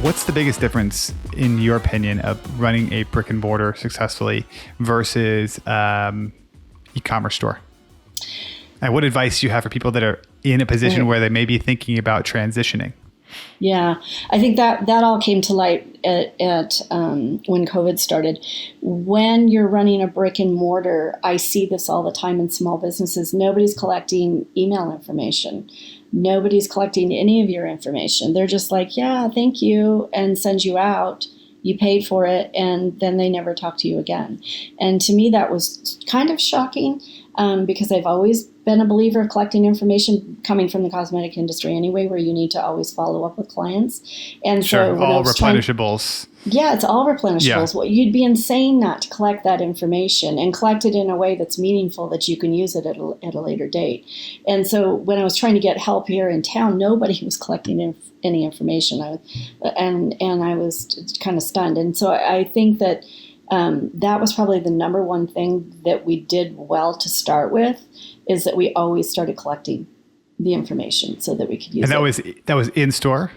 What's the biggest difference, in your opinion, of running a brick and mortar successfully versus e-commerce store? And what advice do you have for people that are in a position where they may be thinking about transitioning? Yeah, I think that all came to light at when COVID started. When you're running a brick and mortar, I see this all the time in small businesses. Nobody's collecting email information. Nobody's collecting any of your information. They're just like, yeah, thank you, and send you out. You paid for it, and then they never talk to you again. And to me, that was kind of shocking because I've always been a believer of collecting information coming from the cosmetic industry anyway, where you need to always follow up with clients. And sure, so all replenishables. Yeah, it's all replenishables. Yeah. Well, you'd be insane not to collect that information and collect it in a way that's meaningful, that you can use it at a later date. And so when I was trying to get help here in town, nobody was collecting any information. And I was kind of stunned. And so I think that that was probably the number one thing that we did well to start with, is that we always started collecting the information so that we could use it. And that was in store?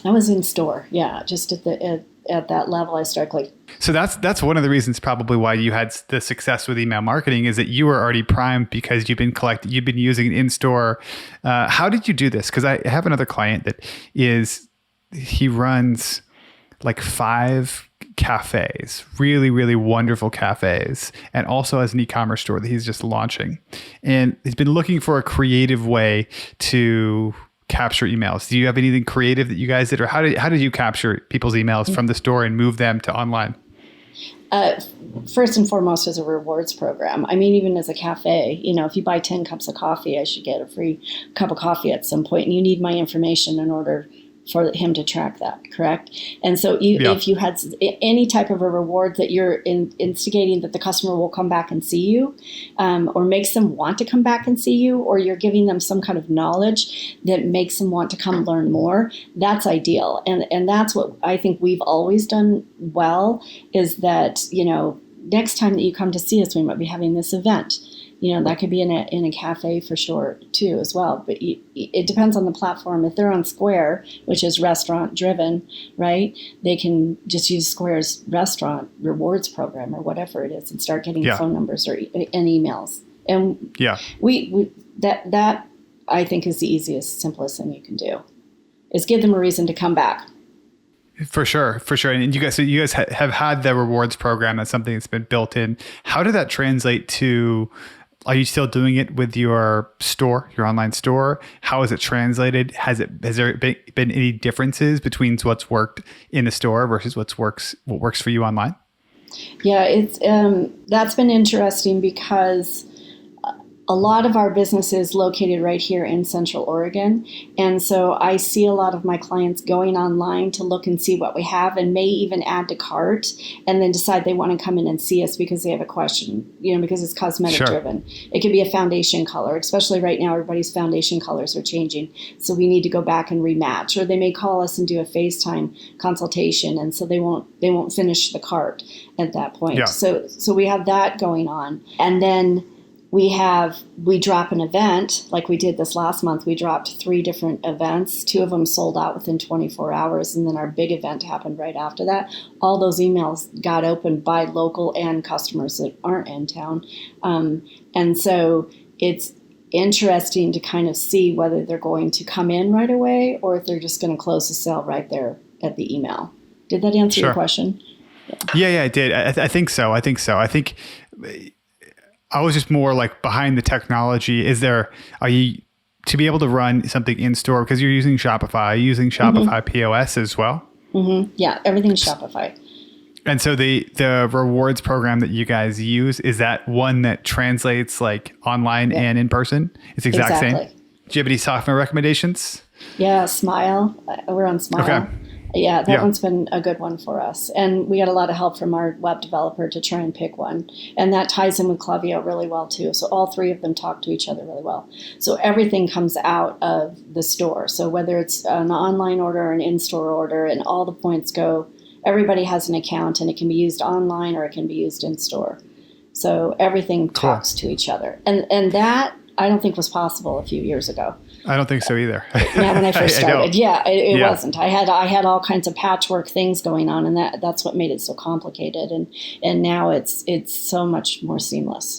That was in store, yeah. Just at that level, I started collecting. So that's one of the reasons probably why you had the success with email marketing, is that you were already primed because you've been using it in store. How did you do this? Because I have another client he runs like 5 cafes, really, really wonderful cafes, and also has an e-commerce store that he's just launching. And he's been looking for a creative way to capture emails. Do you have anything creative that you guys did, or how did you capture people's emails from the store and move them to online? First and foremost, as a rewards program. I mean, even as a cafe, if you buy 10 cups of coffee, I should get a free cup of coffee at some point, and you need my information in order for him to track that, correct? And so if you had any type of a reward that you're instigating that the customer will come back and see you, or makes them want to come back and see you, or you're giving them some kind of knowledge that makes them want to come learn more, that's ideal. And that's what I think we've always done well, is that, next time that you come to see us, we might be having this event. That could be in a cafe for sure too as well. But it depends on the platform. If they're on Square, which is restaurant driven, right? They can just use Square's restaurant rewards program or whatever it is, and start getting phone numbers and emails. And we that I think is the easiest, simplest thing you can do, is give them a reason to come back. For sure. And you guys have had the rewards program. That's something that's been built in. How did that translate to? Are you still doing it with your store, your online store? How has it translated? Has there been any differences between what's worked in the store versus what works for you online? Yeah, it's that's been interesting because a lot of our business is located right here in Central Oregon. And so I see a lot of my clients going online to look and see what we have, and may even add to cart and then decide they want to come in and see us because they have a question, because it's cosmetic driven. It could be a foundation color, especially right now, everybody's foundation colors are changing. So we need to go back and rematch, or they may call us and do a FaceTime consultation. And so they won't finish the cart at that point. Yeah. So we have that going on. And then we drop an event like we did this last month. We dropped 3 different events. 2 of them sold out within 24 hours. And then our big event happened right after that. All those emails got opened by local and customers that aren't in town. And so it's interesting to kind of see whether they're going to come in right away or if they're just going to close the sale right there at the email. Did that answer your question? Yeah, it did. I think so. I think I was just more like behind the technology. Are you to be able to run something in store, because you're using Shopify POS as well? Mm-hmm. Yeah, everything's Shopify. And so the rewards program that you guys use, is that one that translates like online and in person? It's the exact same. Do you have any software recommendations? Yeah, Smile. We're on Smile. Okay. Yeah, that one's been a good one for us. And we got a lot of help from our web developer to try and pick one. And that ties in with Klaviyo really well too. So all 3 of them talk to each other really well. So everything comes out of the store. So whether it's an online order or an in-store order, and all the points go, everybody has an account, and it can be used online or it can be used in store. So everything talks to each other. And that I don't think was possible a few years ago. I don't think so either. Now, when I first started, it Yeah. wasn't. I had all kinds of patchwork things going on, and that's what made it so complicated. And now it's so much more seamless.